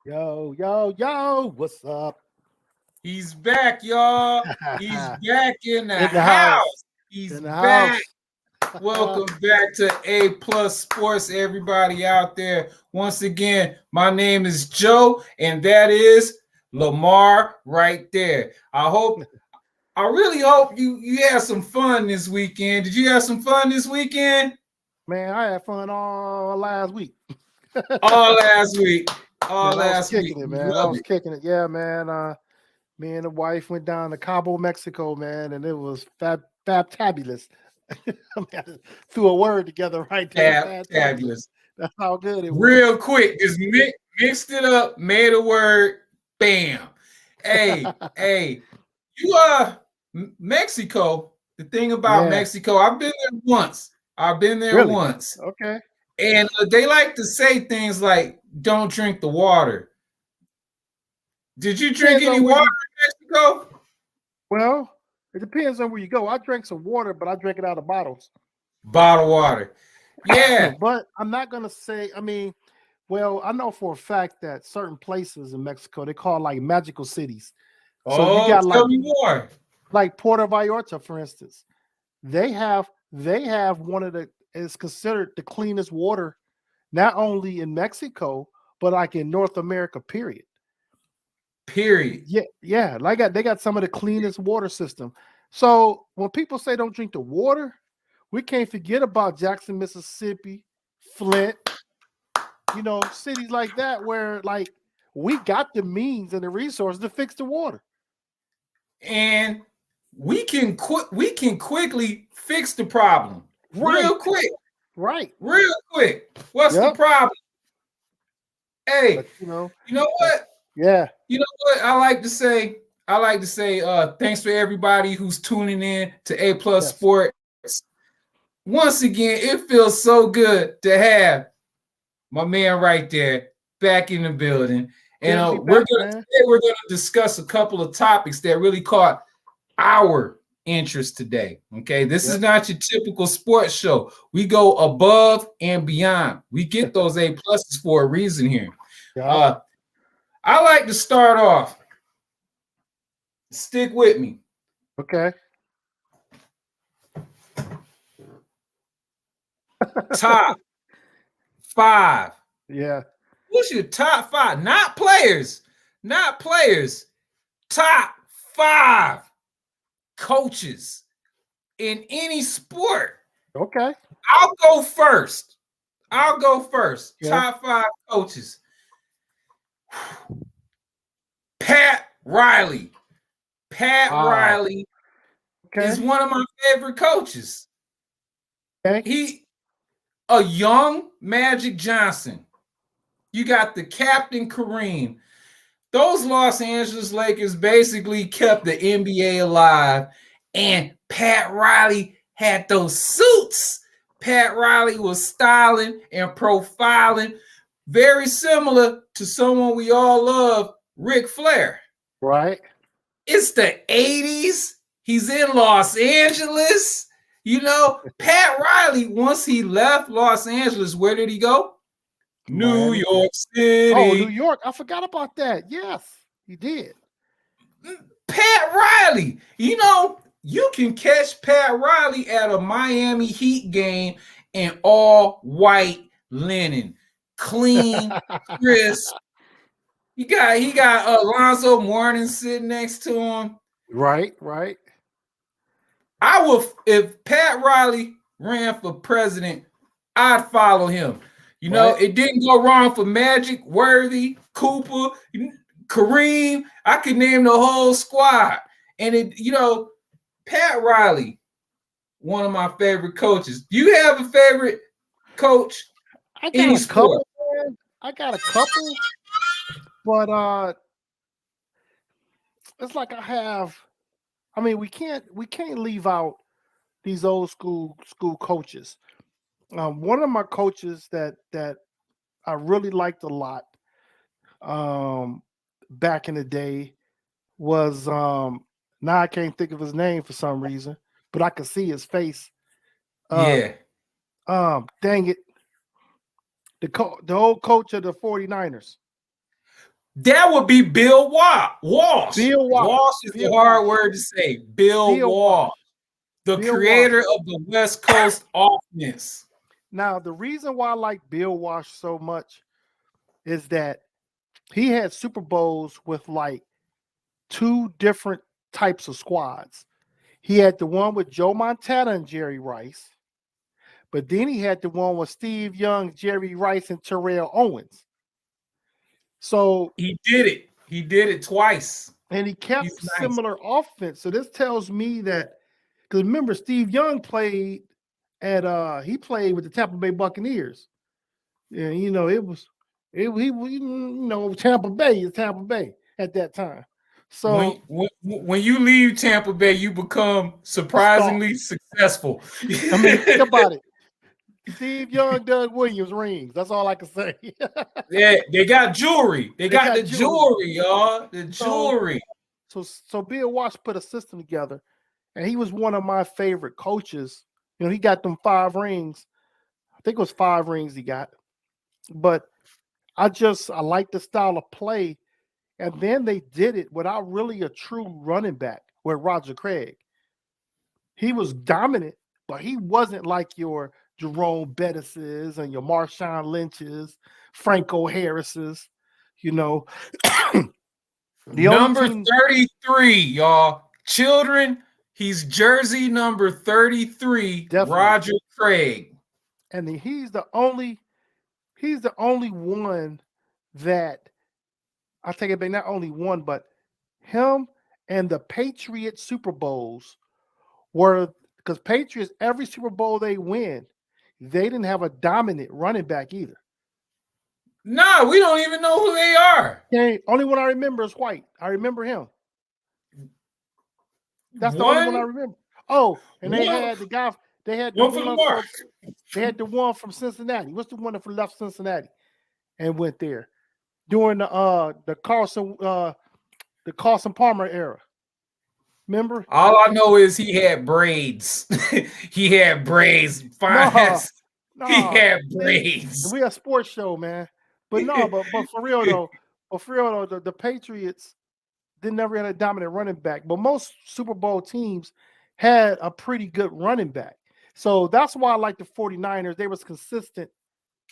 Yo, yo, yo, what's up? He's back, y'all. He's back in the In the house. house. He's In the back. house. Welcome back to A Plus Sports, everybody out there. Once again, my name is Joe, and that is Lamar right there. I really hope you had some fun this weekend. Did you have some fun this weekend? Man, I had fun all last week. All last week. All Man, I was last week. kicking it, We man. I love was it. kicking it. Yeah, man. Me and the wife went down to Cabo, Mexico, man, and it was fabulous. I mean, I just threw a word together right there. Fantabulous. Fabulous. That's how good it was. Real quick, just mixed it up, made a word, bam. Hey, you Mexico. The thing about Yeah, Mexico, I've been there once. I've been there really. once, Okay. and they like to say things like "Don't drink the water." Did you drink Depends any on where water you in Mexico? well, it depends on where you go. I drank some water, but I drank it out of bottles. Bottled water. Yeah. But I'm not gonna say. I mean, well, I know for a fact that certain places in Mexico they call like magical cities. So you Oh, got tell me more. like Puerto Vallarta, for instance. They have one of the is considered the cleanest water, not only in Mexico but like in North America. Period. Period. Yeah, yeah. They got some of the cleanest water system. So when people say don't drink the water, we can't forget about Jackson, Mississippi, Flint, cities like that where like we got the means and the resources to fix the water. And we can quickly fix the problem. Right, Real quick. right. Real quick. What's the Yep. problem? Hey, But you know that, what? yeah, You know what? I like to say thanks for everybody who's tuning in to A Plus yes. Sports. Once again, it feels so good to have my man right there back in the building. And Good to be we're back, gonna man. today we're gonna discuss a couple of topics that really caught our interest today. Okay, this is Yep. not your typical sports show. We go above and beyond. We get those A pluses for a reason here. Yep. Uh, I like to start off. Stick with me. Okay. Top five. Yeah. What's your top five? Not players. Not players. Top five coaches in any sport. Okay. I'll go first. I'll go first. Yeah. Top five coaches. Pat Riley. Pat Wow. Riley is Okay. one of my favorite coaches. Okay. He a young Magic Johnson. You got the captain Kareem. Those Los Angeles Lakers basically kept the NBA alive, and Pat Riley had those suits. Pat Riley was styling and profiling, very similar to someone we all love, Ric Flair. Right. It's the 80s. He's in Los Angeles. Pat Riley, once he left Los Angeles, where did he go? New Miami. York Oh, New City. York. I forgot about that. Yes, you did. Pat Riley. You can catch Pat Riley at a Miami Heat game in all white linen, clean, crisp. He got Alonzo Mourning sitting next to him. Right. Right. I would if Pat Riley ran for president, I'd follow him. Right. It didn't go wrong for Magic, Worthy, Cooper, Kareem. I could name the whole squad. And Pat Riley, one of my favorite coaches. Do you have a favorite coach? I got Any a sport? couple, man. I got a couple, but it's like I have. I mean, we can't leave out these old school coaches. One of my coaches that I really liked a lot um, back in the day was now I can't think of his name for some reason, but I could see his face. Uh, Yeah. dang it, the old coach of the 49ers. That would be Bill Walsh. Bill Walsh. Walsh is Bill a hard Walsh. word to say. Bill Walsh, the Bill creator Walsh. of the West Coast offense. Now, the reason why I like Bill Walsh so much is that he had Super Bowls with like two different types of squads. He had the one with Joe Montana and Jerry Rice, but then he had the one with Steve Young, Jerry Rice, and Terrell Owens. So he did it. He did it twice. And he kept similar offense. So this tells me that, because remember, Steve Young played at he played with the Tampa Bay Buccaneers. Yeah, you know, Tampa Bay is Tampa Bay at that time. So when you leave Tampa Bay, you become surprisingly successful. I mean, think about it. Steve Young, Doug Williams rings. That's all I can say. Yeah, they got jewelry. They got the jewelry, y'all. The jewelry. So Bill Walsh put a system together, and he was one of my favorite coaches. You know, he got them 5 rings. I think it was 5 rings he got. But I like the style of play. And then they did it without really a true running back with Roger Craig. He was dominant, but he wasn't like your Jerome Bettis's and your Marshawn Lynch's, Franco Harris's, you know. Number 33, y'all. Children, he's jersey number 33, definitely. Roger Craig. And he's the only one that, I take it back, not only one, but him and the Patriots Super Bowls were, because Patriots, every Super Bowl they win, they didn't have a dominant running back either. No, we don't even know who they are. Okay, only one I remember is White. I remember him. That's the only one I remember. Oh, and they had the guy. They had the one they had the one from Cincinnati. What's the one that left Cincinnati and went there during the Carson Palmer era? Remember? All I know is he had braids. He had braids. He had braids. We a sports show, man. But no, but for real though, the Patriots never had a dominant running back. But most Super Bowl teams had a pretty good running back. So that's why I like the 49ers. They was consistent.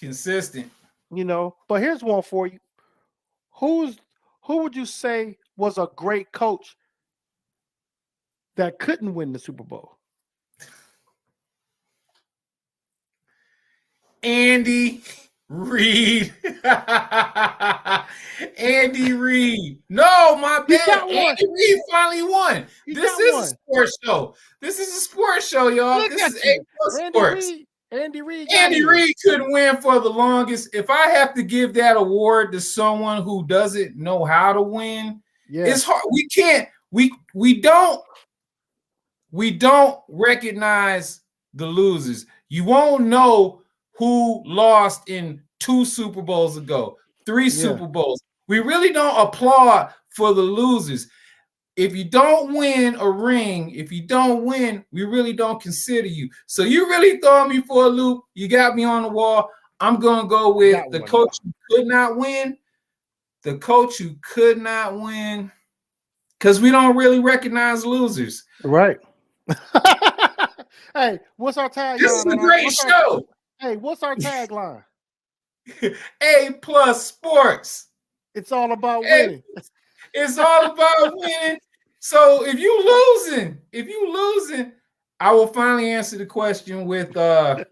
You know. But here's one for you. Who would you say was a great coach that couldn't win the Super Bowl? Andy Reid. Andy Reid. No, my bad. Andy Reid finally won. This is a sports show. This is a sports show, y'all. This is A+ Sports. Andy Reid couldn't win for the longest. If I have to give that award to someone who doesn't know how to win, it's hard. We can't. We don't recognize the losers. You won't know who lost in 2 Super Bowls ago, 3 Super Bowls. We really don't applaud for the losers. If you don't win a ring, if you don't win, we really don't consider you. So you really throwing me for a loop. You got me on the wall. I'm going to go with the coach who could not win. The coach who could not win, because we don't really recognize losers. Right. Hey, what's our tagline? This is a great show. Hey, what's our tagline? A+ Sports. It's all about winning. It's all about winning. So if you losing, I will finally answer the question with the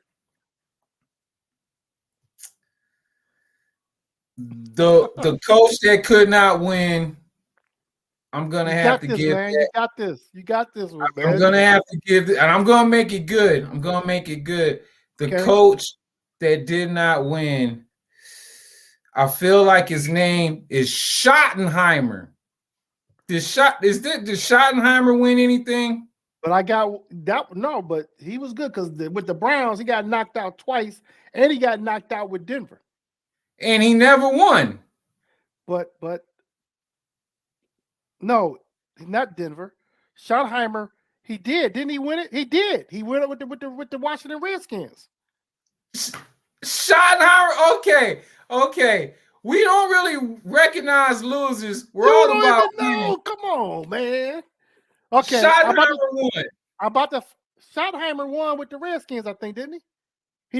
coach that could not win. I'm gonna have to give man. You got this. You got this one, man. I'm gonna have to give it, and I'm gonna make it good. The coach that did not win, I feel like his name is Schottenheimer. Did Schottenheimer win anything? But I got that. No, but he was good because with the Browns, he got knocked out twice, and he got knocked out with Denver. And he never won. But no, not Denver. Schottenheimer, he did. Didn't he win it? He did. He won it with the Washington Redskins. Schottenheimer, okay. we don't really recognize losers. We're You all don't about even know. winning. Come on, man. Okay, Schottenheimer won. Schottenheimer won with the Redskins, I think, didn't he?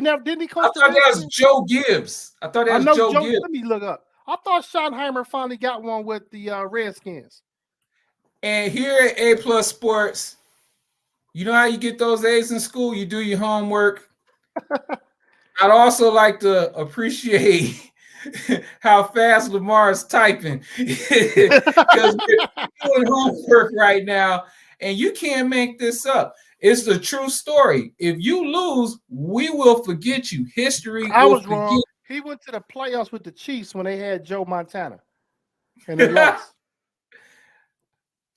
Didn't he I coach the thought that Redskins? was Joe Gibbs. I thought that I was know Joe Joe. Gibbs. Let me look up. I thought Schottenheimer finally got one with the Redskins. And here at A Plus Sports, you know how you get those A's in school? You do your homework. I'd also like to appreciate how fast Lamar is typing because we're doing homework right now, and you can't make this up. It's the true story. If you lose, we will forget you. History I will was forget. wrong. He went to the playoffs with the Chiefs when they had Joe Montana, and they lost.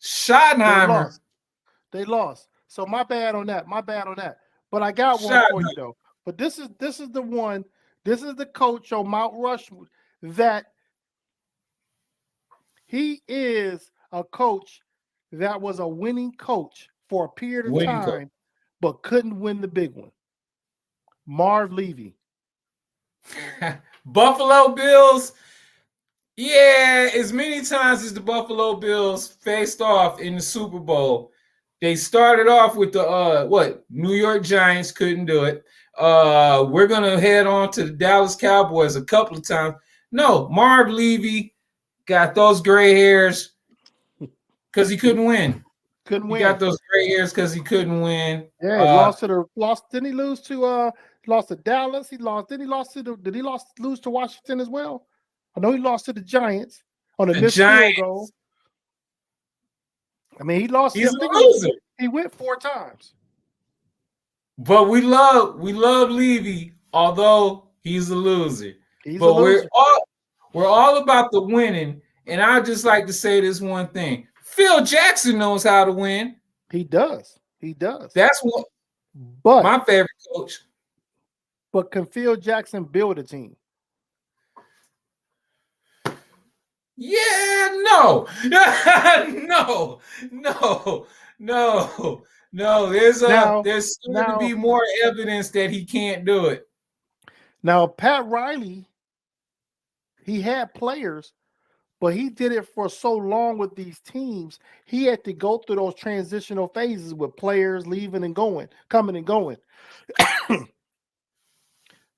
Schottenheimer. They lost. So my bad on that. But I got one for you though. But this is the one. This is the coach on Mount Rushmore that he is a coach that was a winning coach for a period of time, but couldn't win the big one. Marv Levy. Buffalo Bills. Yeah, as many times as the Buffalo Bills faced off in the Super Bowl, they started off with the New York Giants couldn't do it. We're gonna head on to the Dallas Cowboys a couple of times. No, Marv Levy got those gray hairs because he couldn't win. He got those gray hairs because he couldn't win. Yeah, didn't he lose to lost to Dallas? Did he lose to Washington as well? I know he lost to the Giants on a missed field goal. I mean, he lost. He's a loser. He went 4 times. But we love Levy, although he's a loser. We're all about the winning. And I just like to say this one thing. Phil Jackson knows how to win. He does. That's my favorite coach. But can Phil Jackson build a team? Yeah, no. No. There's going to be more evidence that he can't do it. Now, Pat Riley, he had players, but he did it for so long with these teams. He had to go through those transitional phases with players leaving and going, coming and going.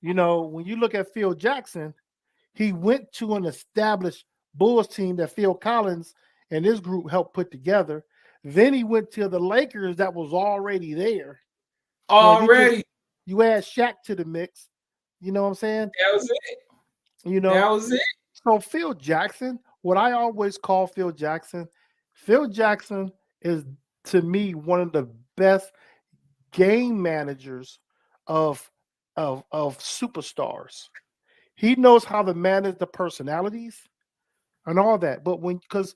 You know, when you look at Phil Jackson, he went to an established Bulls team that Phil Collins and his group helped put together. Then he went to the Lakers that was already there. You add Shaq to the mix. You know what I'm saying? That was it. That was it. So Phil Jackson, what I always call Phil Jackson is, to me, one of the best game managers of superstars. He knows how to manage the personalities and all that. But because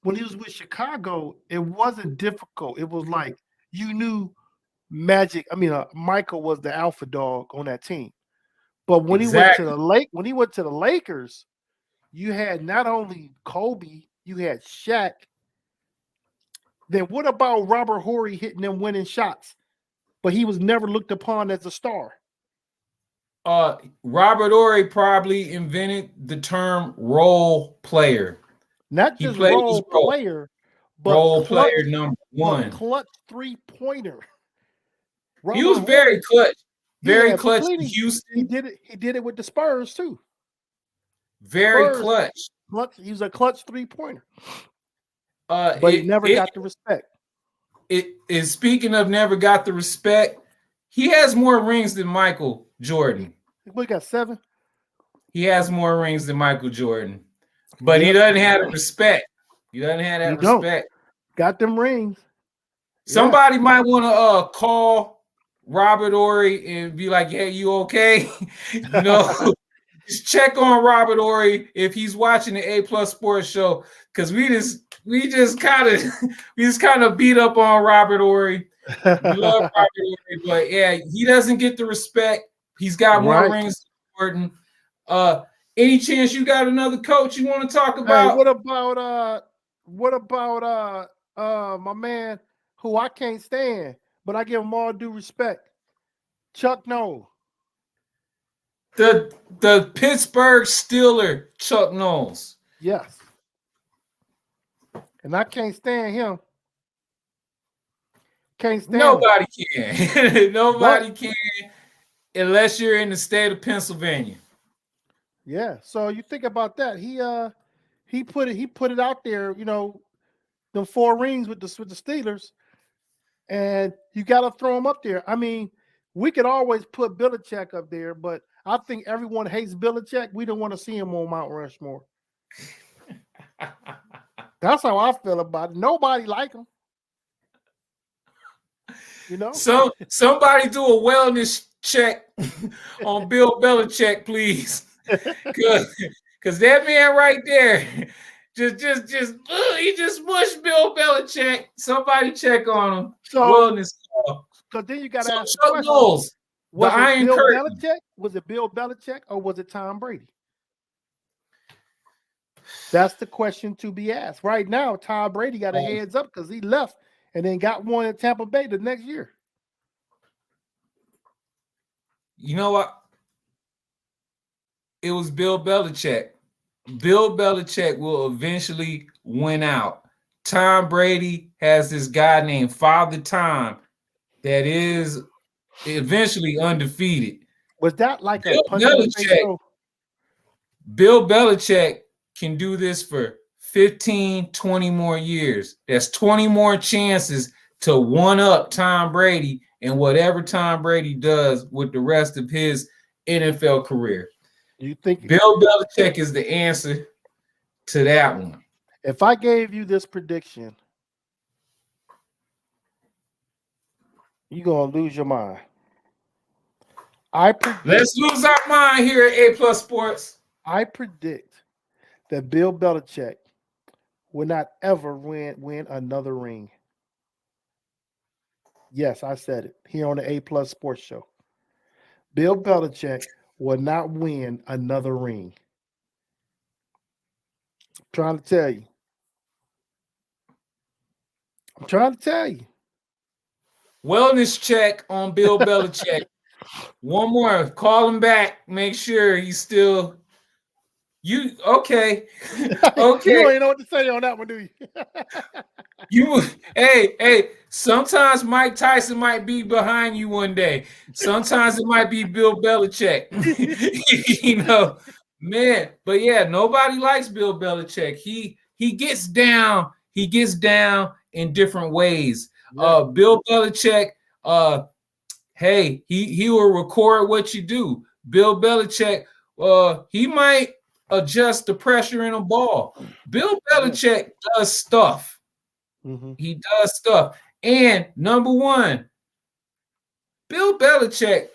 when he was with Chicago, it wasn't difficult. It was like you knew Michael was the alpha dog on that team. But when he went to the Lakers, you had not only Kobe, you had Shaq. Then what about Robert Horry hitting them winning shots? But he was never looked upon as a star. Robert Horry probably invented the term role player. Not just role player, but role player number 1. Clutch 3-pointer. He was very clutch. Very clutch in Houston. He did it with the Spurs too. Very clutch. He was a clutch 3-pointer. But he never got the respect. Speaking of never got the respect, he has more rings than Michael Jordan. We got 7. He has more rings than Michael Jordan, but he doesn't have the respect. He doesn't have that respect. Got them rings. Somebody might want to call Robert Horry and be like, "Hey, you okay?" Just check on Robert Horry if he's watching the A Plus Sports Show, because we just kind of beat up on Robert Horry. We love Robert Horry, but yeah, he doesn't get the respect. He's got more rings than Jordan. Any chance you got another coach you want to talk about? Hey, what about my man who I can't stand, but I give him all due respect, Chuck Noll. The Pittsburgh Steeler Chuck Knowles. Yes. And I can't stand him. Can't stand Nobody can. Nobody But- can unless you're in the state of Pennsylvania. Yeah. So you think about that. He put it out there, you know, the 4 rings with the Steelers, and you got to throw him up there. I mean, we could always put Belichick up there, but I think everyone hates Belichick. We don't want to see him on Mount Rushmore. That's how I feel about it. Nobody like him. You know? So somebody do a wellness check on Bill Belichick, please. Cause that man right there, he just mushed Bill Belichick. Somebody check on him. So, Wellness. because then you got to So ask the Chuck question: Knowles, the was it Iron Bill Curtain. Belichick? Was it Bill Belichick or was it Tom Brady? That's the question to be asked. Right now, Tom Brady got a heads up because he left and then got one in Tampa Bay the next year. You know what? It was Bill Belichick. Bill Belichick will eventually win out. Tom Brady has this guy named Father Time that is eventually undefeated. Was that like Bill a punching show? Bill Belichick can do this for 15, 20 more years. That's 20 more chances to one-up Tom Brady and whatever Tom Brady does with the rest of his NFL career. You think Bill Belichick is the answer to that one. if I gave you this prediction, you're gonna lose your mind. Let's lose our mind here at A+ Sports. I predict that Bill Belichick will not ever win another ring. Yes, I said it here on the A+ Sports Show. Bill Belichick will not win another ring. I'm trying to tell you. Wellness check on Bill Belichick. One more. Call him back. Make sure he's still. You okay? Okay. You don't even know what to say on that one, do you? Hey. Sometimes Mike Tyson might be behind you one day. Sometimes it might be Bill Belichick. You know, man. But yeah, nobody likes Bill Belichick. He gets down. He gets down in different ways. Yeah. Bill Belichick. Hey, he will record what you do. Bill Belichick. He might adjust the pressure in a ball. Bill Belichick does stuff. Mm-hmm. He does stuff. And number one, Bill Belichick,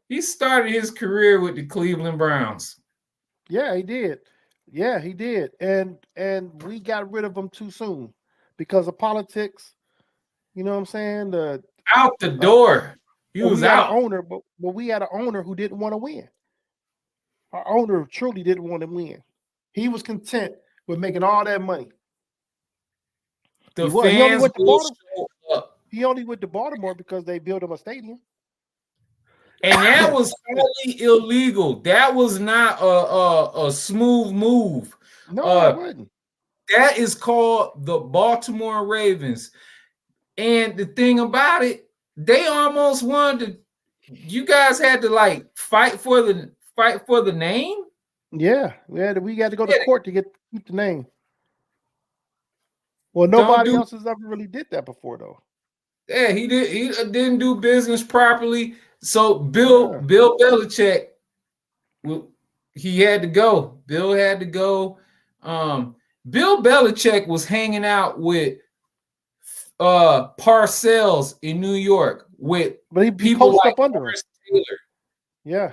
he started his career with the Cleveland Browns. Yeah, he did. And we got rid of him too soon because of politics. You know what I'm saying? Out the door. He was out. But we had an owner who didn't want to win. Our owner truly didn't want to win. He was content with making all that money. The He fans only went to will Baltimore. show up. He only went to Baltimore because they built him a stadium. And that was highly illegal. That was not a smooth move. No, it wasn't. That is called the Baltimore Ravens. And the thing about it, they almost wanted to. You guys had to like fight for the name. Yeah, we had to go to court to keep the name. Well, nobody else has ever really did that before, though. Yeah, he didn't do business properly. So Bill Belichick, he had to go. Bill had to go. Bill Belichick was hanging out with Parcells in New York with people like Horace Taylor. Yeah.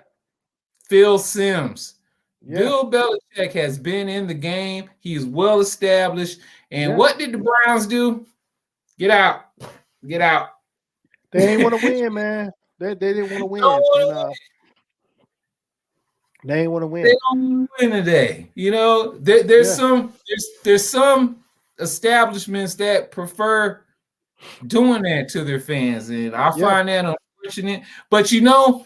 Phil Simms. Yeah. Bill Belichick has been in the game. He's well established. And what did the Browns do? Get out. Get out. They didn't want to win, man. They didn't want to win. They didn't want to win. They don't win today. You know, there's some establishments that prefer doing that to their fans, and I find that unfortunate. But you know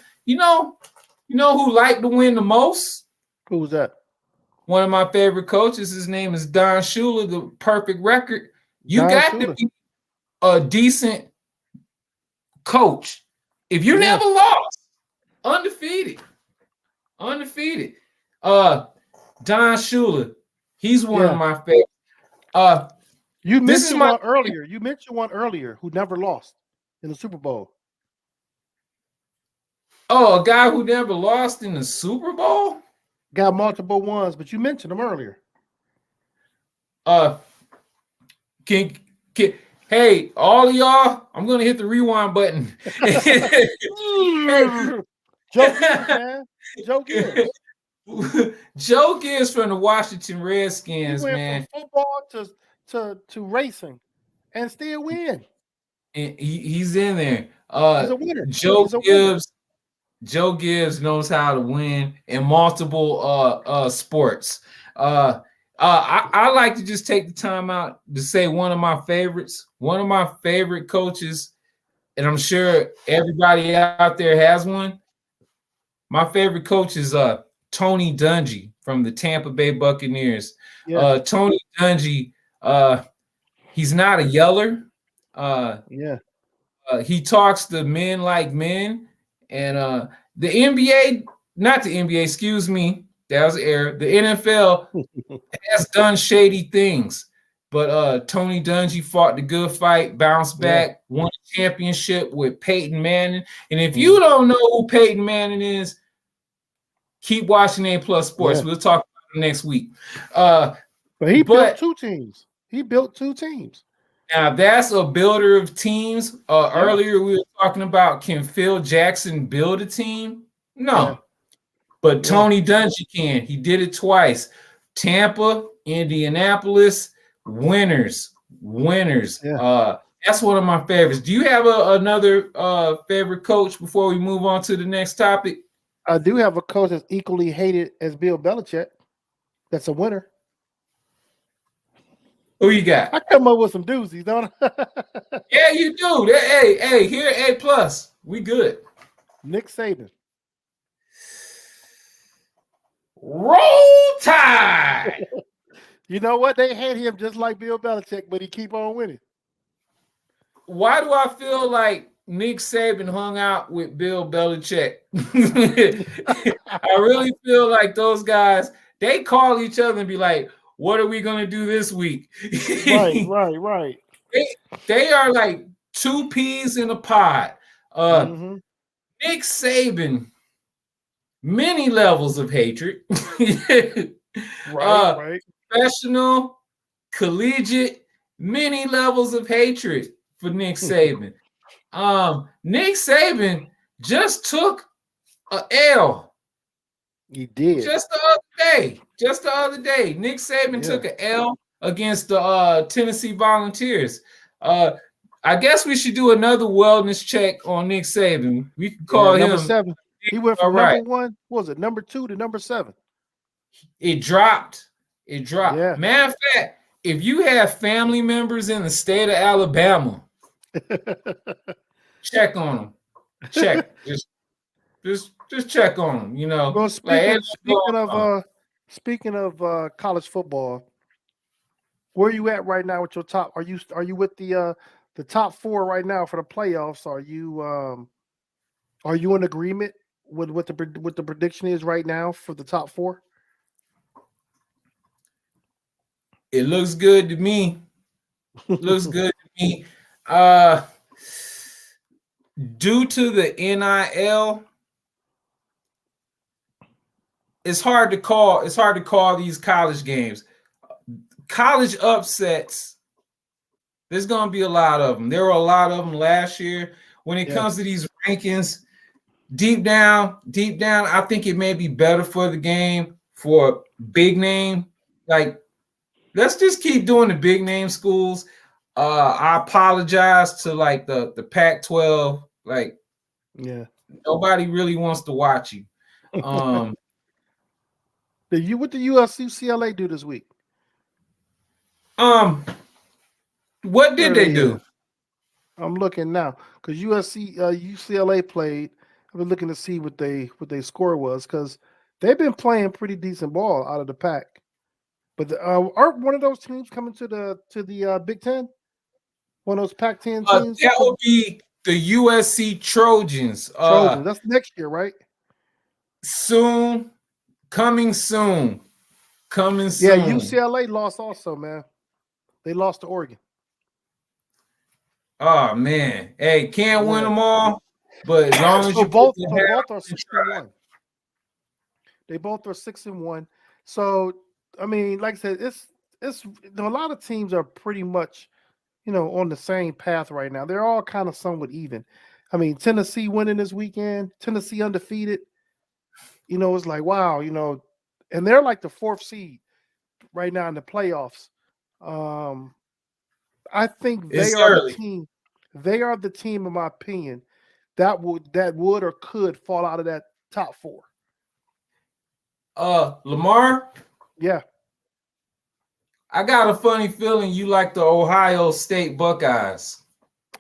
You know who liked to win the most? Who was that? One of my favorite coaches. His name is Don Shula, the perfect record. You Don got Shula. to be a decent coach. If you Yeah. never lost, undefeated. Don Shula, he's one Yeah. of my favorites. You This is mentioned my one earlier. You mentioned one earlier who never lost in the Super Bowl. a guy who never lost in the Super Bowl. Got multiple ones, but you mentioned him earlier. Can hey, all of y'all, I'm gonna hit the rewind button. Joe Gibbs, man. Joe Gibbs. Joe Gibbs from the Washington He Redskins, went man. from football to racing and still win. And he's in there. He's a winner. Joe He's a winner. Gibbs. Joe Gibbs knows how to win in multiple sports. I like to just take the time out to say one of my favorites, one of my favorite coaches, and I'm sure everybody out there has one. My favorite coach is Tony Dungy from the Tampa Bay Buccaneers. Yeah. Tony Dungy, he's not a yeller. Yeah. He talks to men like men, and the NBA, not the NBA, excuse me, that was error. The NFL has done shady things, but Tony Dungy fought the good fight, bounced back, won a championship with Peyton Manning. And if you don't know who Peyton Manning is, keep watching A+ Sports. Yeah. We'll talk about it next week. But he built two teams. He built two teams. Now that's a builder of teams. Earlier we were talking about, can Phil Jackson build a team? No. Yeah. But Tony Dungy can. He did it twice. Tampa, Indianapolis, winners. Yeah. That's one of my favorites. Do you have another favorite coach before we move on to the next topic? I do have a coach that's equally hated as Bill Belichick. That's a winner. Who you got? I come up with some doozies, don't I? Yeah, you do. Hey, here A+. We good. Nick Saban. Roll Tide. You know what? They hate him just like Bill Belichick, but he keep on winning. Why do I feel like Nick Saban hung out with Bill Belichick? I really feel like those guys, they call each other and be like, what are we going to do this week? Right. They are like two peas in a pod. Nick Saban, many levels of hatred. Right. Professional, collegiate, many levels of hatred for Nick Saban. Nick Saban just took a L. He did. Just the other day. Nick Saban took an L against the Tennessee Volunteers. I guess we should do another wellness check on Nick Saban. We can call him number 7. He went from number 1, what was it, number 2 to number 7. It dropped. Yeah. Matter of fact, if you have family members in the state of Alabama, check on them. Check. Just check on them, you know. Well, speaking of college football, where are you at right now with your top? Are you with the top 4 right now for the playoffs? Are you in agreement with what the prediction is right now for the top 4? It looks good to me. Due to the NIL, it's hard to call these college games. College upsets, there's going to be a lot of them. There were a lot of them last year. When it comes to these rankings, deep down, I think it may be better for the game for big name. Like, let's just keep doing the big name schools. I apologize to like the Pac-12. Like, nobody really wants to watch you. What the USC UCLA do this week? What did they do? I'm looking now because UCLA played. I was looking to see what they score was because they've been playing pretty decent ball out of the pack. But aren't one of those teams coming to the Big Ten? One of those Pac-10 teams? That would be the USC Trojans. Trojans. That's next year, right? Soon, coming soon. Yeah, UCLA lost also, man. They lost to Oregon. Oh man, hey, can't win them all, but as long as you both are 6-1. They both are 6-1. So I mean, like I said, it's a lot of teams are pretty much, on the same path right now. They're all kind of somewhat even. I mean, Tennessee winning this weekend, Tennessee undefeated. It's like wow, and they're like the 4th seed right now in the playoffs. I think they are the team. They are the team, in my opinion, that would or could fall out of that top 4. Lamar? Yeah. I got a funny feeling you like the Ohio State Buckeyes.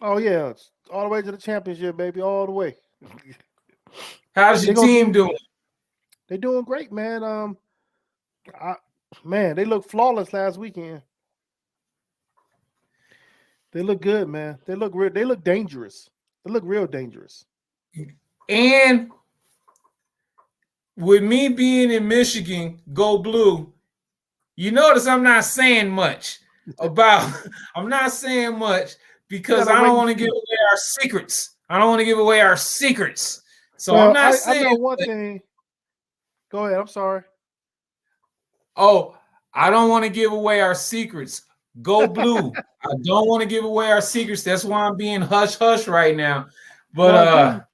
Oh yeah, it's all the way to the championship, baby, all the way. How's your team doing? They're doing great, man. They looked flawless last weekend. They look good, man. They look real. They look dangerous. They look real dangerous. And with me being in Michigan, go blue. You notice I'm not saying much I'm not saying much because I don't want to give away our secrets. So I'm not saying. I know one thing. Go ahead. I'm sorry. Oh, I don't want to give away our secrets. Go blue. I don't want to give away our secrets. That's why I'm being hush hush right now. But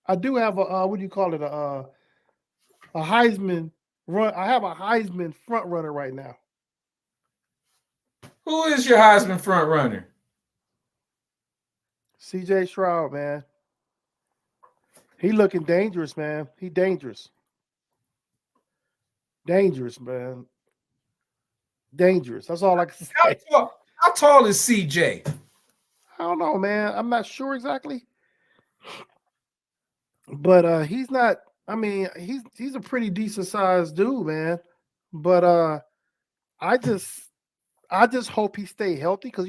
I do have a what do you call it? A Heisman run. I have a Heisman front runner right now. Who is your Heisman front runner? CJ Stroud, man. He looking dangerous, man. He dangerous. Dangerous, man. Dangerous. That's all I can say. How tall is CJ? I don't know, man. I'm not sure exactly. But he's not. I mean, he's a pretty decent sized dude, man. But I just hope he stay healthy because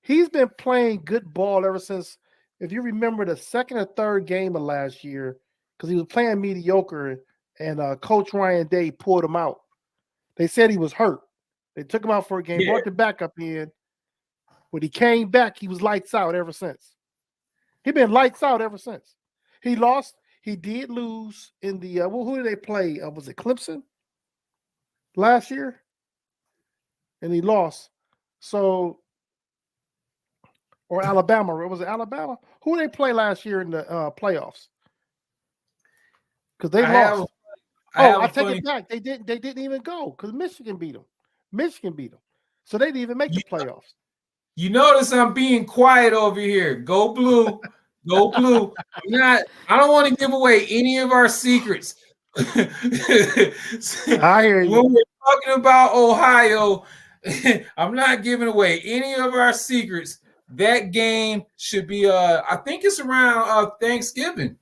he's been playing good ball ever since. If you remember the second or third game of last year, because he was playing mediocre, and Coach Ryan Day pulled him out. They said he was hurt. They took him out for a game, brought the backup in. When he came back, he was lights out ever since. He's been lights out ever since. He lost. He did lose in the who did they play? Was it Clemson last year? And he lost. So, or Alabama. Was it Alabama? Who did they play last year in the playoffs? Because they lost. I take it back. They didn't even go because Michigan beat them. So they didn't even make the playoffs. You notice I'm being quiet over here. Go blue. Go blue. I don't want to give away any of our secrets. I hear you. When we're talking about Ohio, I'm not giving away any of our secrets. That game should be I think it's around Thanksgiving.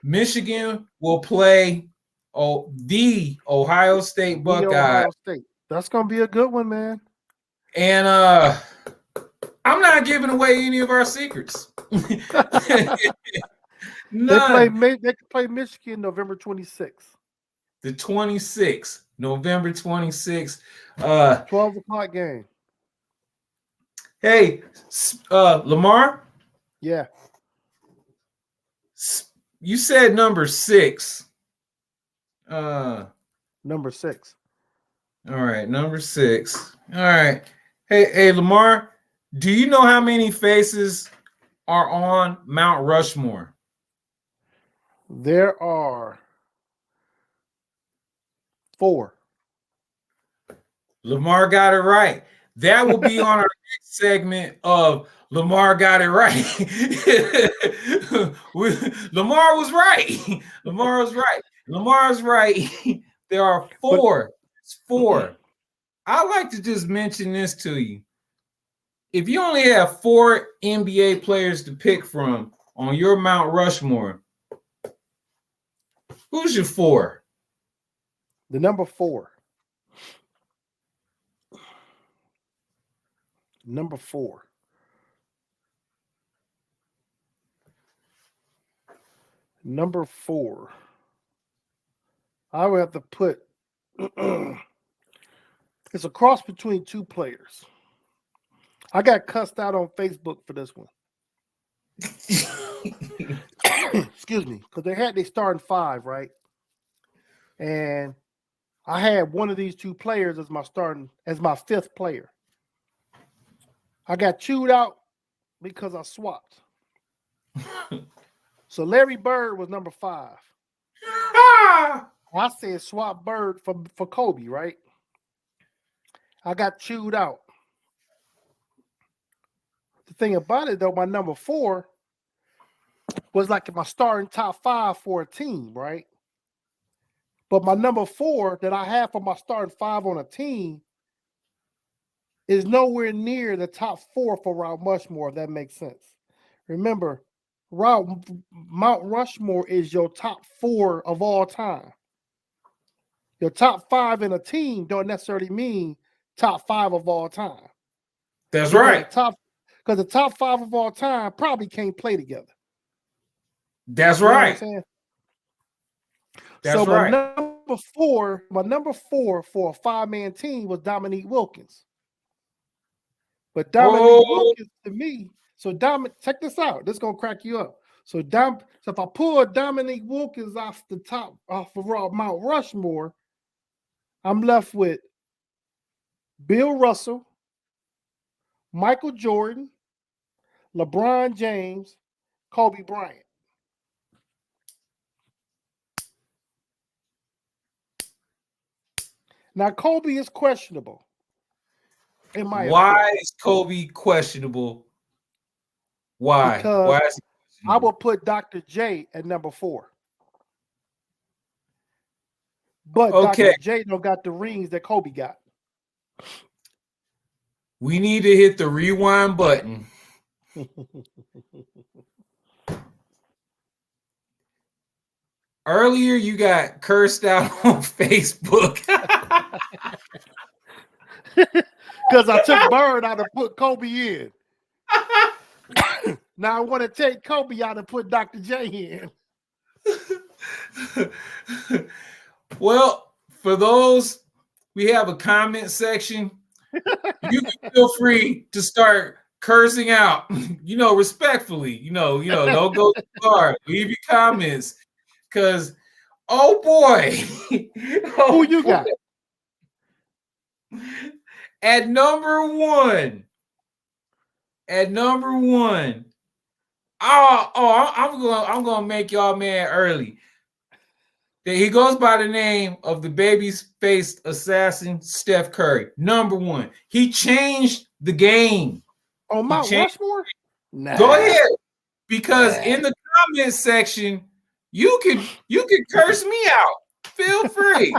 Michigan will play the Ohio State Buckeyes. Ohio State. That's gonna be a good one, man. And I'm not giving away any of our secrets. They play Michigan November 26th. The 26th, November 26th. 12 o'clock game. Hey, Lamar? Yeah. You said number 6. Number 6. All right, number 6. All right. Hey, Lamar, do you know how many faces are on Mount Rushmore? There are 4. Lamar got it right. That will be on our next segment of Lamar got it right. Lamar was right. Lamar's right. There are 4. It's 4. I like to just mention this to you. If you only have 4 NBA players to pick from on your Mount Rushmore, who's your 4? The number 4. Number 4. Number 4. I would have to put it's a cross between 2 players. I got cussed out on Facebook for this one. Excuse me, because they starting 5, right? And I had one of these 2 players as my 5th player. I got chewed out because I swapped. So Larry Bird was number 5. I said swap Bird for Kobe, right? I got chewed out. The thing about it, though, my number 4 was like my starting top 5 for a team, right? But my number 4 that I have for my starting 5 on a team is nowhere near the top 4 for Mount Rushmore, if that makes sense. Remember, Mount Rushmore is your top 4 of all time. Your top 5 in a team don't necessarily mean top 5 of all time. That's right. Because the top 5 of all time probably can't play together. That's you know right. What I'm saying? That's so right. my number 4 for a 5-man team was Dominique Wilkins. But Dominique Wilkins to me, check this out. This is gonna crack you up. So if I pull Dominique Wilkins off of Mount Rushmore, I'm left with Bill Russell, Michael Jordan, LeBron James, Kobe Bryant. Now, Kobe is questionable. In my Why is Kobe questionable? Why? Because Why is he questionable? I will put Dr. J at number 4. But Dr. J don't got the rings that Kobe got. We need to hit the rewind button. Earlier, you got cursed out on Facebook. Because I took Bird out and put Kobe in. Now I want to take Kobe out and put Dr. J in. Well, for those, we have a comment section. You can feel free to start cursing out, respectfully. Don't go too far. Leave your comments. Because, oh boy. Who you got? At number 1. I'm gonna make y'all mad early. He goes by the name of the baby-faced assassin, Steph Curry. Number 1. He changed the game. On Mount Rushmore? Nah. Go ahead. Because in the comment section, you can curse me out. Feel free.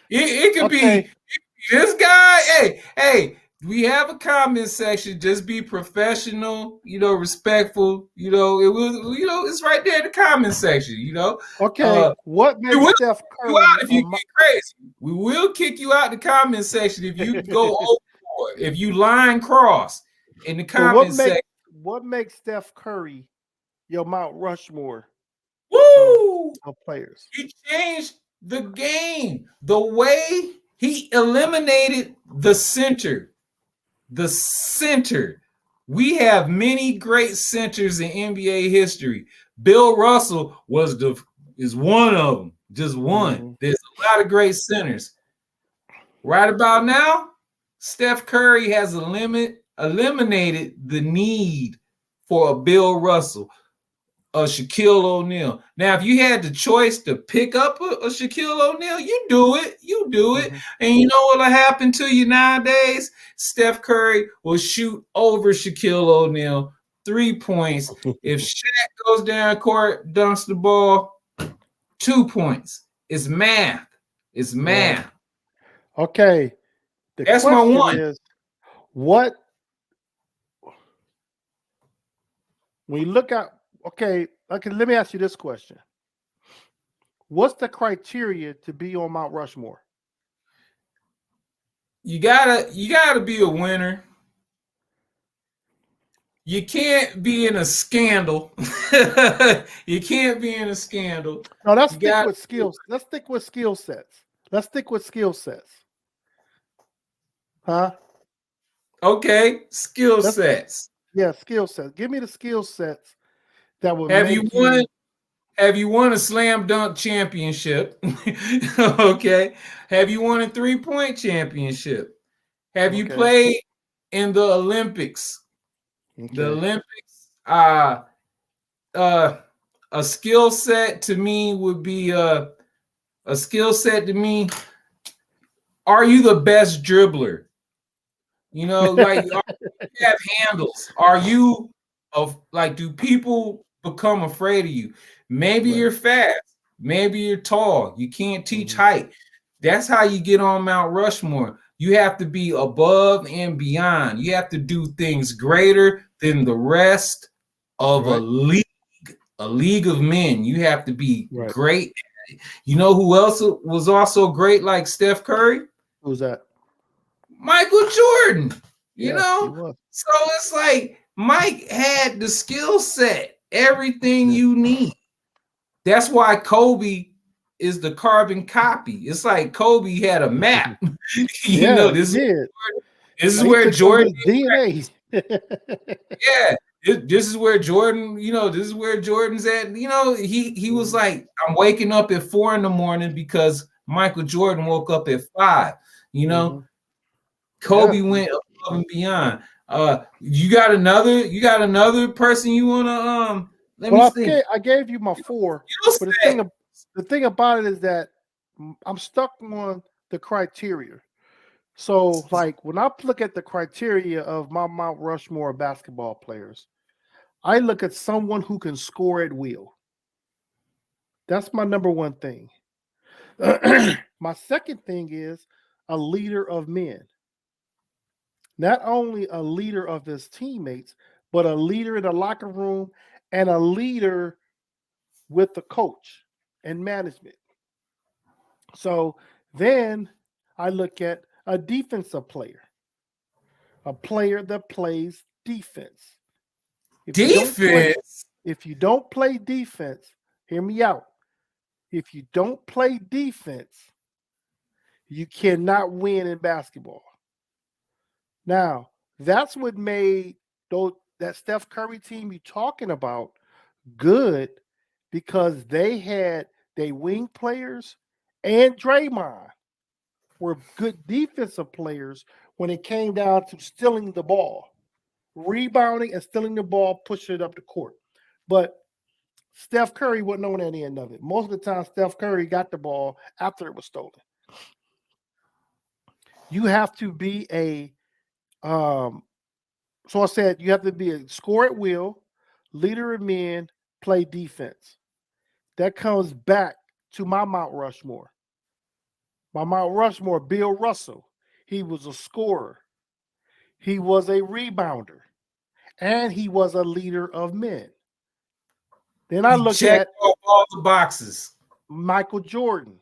It could be this guy. Hey, we have a comment section. Just be professional, respectful. It's right there in the comment section. Okay. What makes Steph Curry out if you get crazy? We will kick you out the comment section if you go overboard. If you line cross in the comment section. What makes Steph Curry your Mount Rushmore? Woo! Of players. He changed the game. The way he eliminated the center. The center. We have many great centers in NBA history. Bill Russell is one of them. Just one. Mm-hmm. There's a lot of great centers. Right about now, Steph Curry has eliminated the need for a Bill Russell, a Shaquille O'Neal. Now, if you had the choice to pick up a Shaquille O'Neal, you do it. Mm-hmm. And you know what'll happen to you nowadays? Steph Curry will shoot over Shaquille O'Neal 3 points. If Shaq goes down court, dunks the ball, 2 points. It's math. It's math. Yeah. Okay. That's my 1. Is what When you look at okay, let me ask you this question. What's the criteria to be on Mount Rushmore? You gotta be a winner. You can't be in a scandal. You can't be in a scandal. No, let's You stick got with skills. Let's stick with skill sets. Let's stick with skill sets. Huh? okay, skill Let's sets. yeah, skill sets. Give me the skill sets that would Have you make won? you Have you won a slam dunk championship? Okay. Have you won a 3-point championship? Have you okay. played in the Olympics? The Okay. Olympics. Uh, a skill set to me would be a skill set to me. Are you the best dribbler? Like you have handles. Are you of like do people become afraid of you? Maybe Right. you're fast, maybe you're tall, you can't teach Mhm. height. That's how you get on Mount Rushmore. You have to be above and beyond. You have to do things greater than the rest of Right. a league of men. You have to be Right. great. You know who else was also great like Steph Curry? Who's that? Michael Jordan. You Yes, he know? was. So it's like Mike had the skill set, everything Yeah. you need. That's why Kobe is the carbon copy. It's like Kobe had a map. Yeah, he This did. is He where took from Jordan, his DNA. yeah, this is where Jordan, this is where Jordan's at. He was like, I'm waking up at 4 a.m. because Michael Jordan woke up at 5. You know, Mhm. Yeah. Kobe went above and beyond. You got another person you wanna let me Well, think. I gave you my 4, Skill but set. the thing about it is that I'm stuck on the criteria. So, like when I look at the criteria of my Mount Rushmore basketball players, I look at someone who can score at will. That's my number one thing. My second thing is a leader of men. Not only a leader of his teammates, but a leader in the locker room and a leader with the coach and management. So then I look at a defensive player, a player that plays defense. If you don't play, Defense. if you don't play defense, hear me out. If you don't play defense, you cannot win in basketball. Now, that's what made that Steph Curry team you're talking about good because they had they wing players and Draymond were good defensive players when it came down to stealing the ball, rebounding and stealing the ball, pushing it up the court. But Steph Curry wasn't on any end of it. Most of the time, Steph Curry got the ball after it was stolen. You have to be so I said you have to be a score at will, leader of men, play defense. That comes back to my Mount Rushmore. My Mount Rushmore, Bill Russell. He was a scorer. He was a rebounder. And he was a leader of men. Then I He look checked at off all the boxes. Michael Jordan,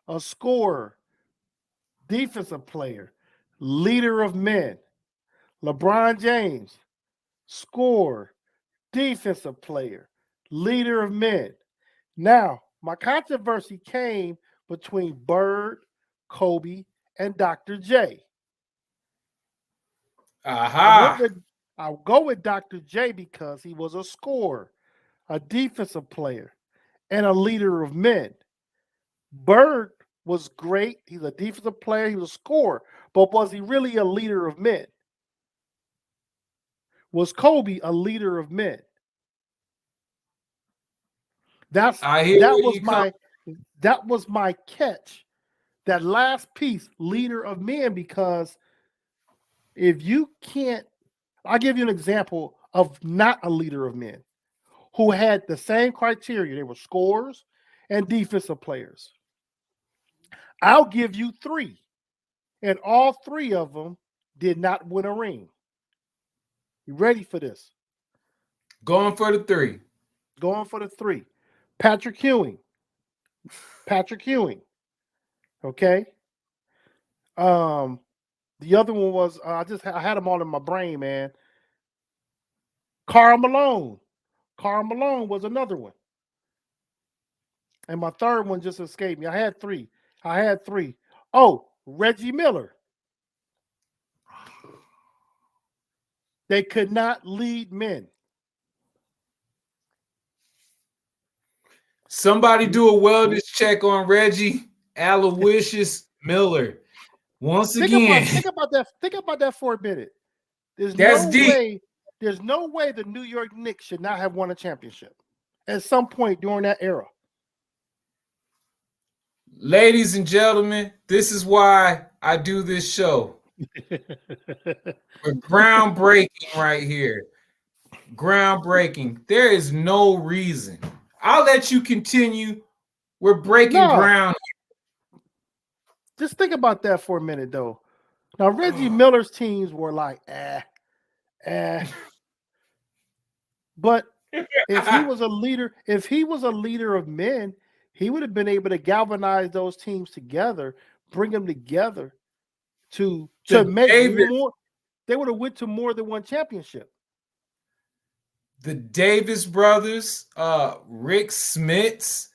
a scorer, defensive player, leader of men. LeBron James, scorer, defensive player, leader of men. Now, my controversy came between Bird, Kobe, and Dr. J. I went Aha. with I'll go with Dr. J because he was a scorer, a defensive player, and a leader of men. Bird was great. He's a defensive player, he was a scorer, but was he really a leader of men? Was Kobe a leader of men? That's I hear that where was you come. my catch. That last piece, leader of men, because if you can't, I'll give you an example of not a leader of men who had the same criteria. They were scorers and defensive players. I'll give you 3, and all 3 of them did not win a ring. You ready for this? Going for the 3. Going for the 3. Patrick Ewing. Patrick Ewing. Okay. The other one was I had them all in my brain, man. Karl Malone. Karl Malone was another one. And my third one just escaped me. I had 3. Oh, Reggie Miller. They could not lead men. Somebody do a wellness check on Reggie Aloysius Miller. Once again, think about that for a minute. There's no way the New York Knicks should not have won a championship at some point during that era. Ladies and gentlemen, this is why I do this show. We're groundbreaking right here. Groundbreaking. There is no reason. I'll let you continue. We're breaking ground. Just think about that for a minute, though. Now, Reggie Miller's teams were like, But if he was a leader of men, he would have been able to galvanize those teams together, bring them together to make more. They would have went to more than one championship. The Davis brothers, Rick Smits.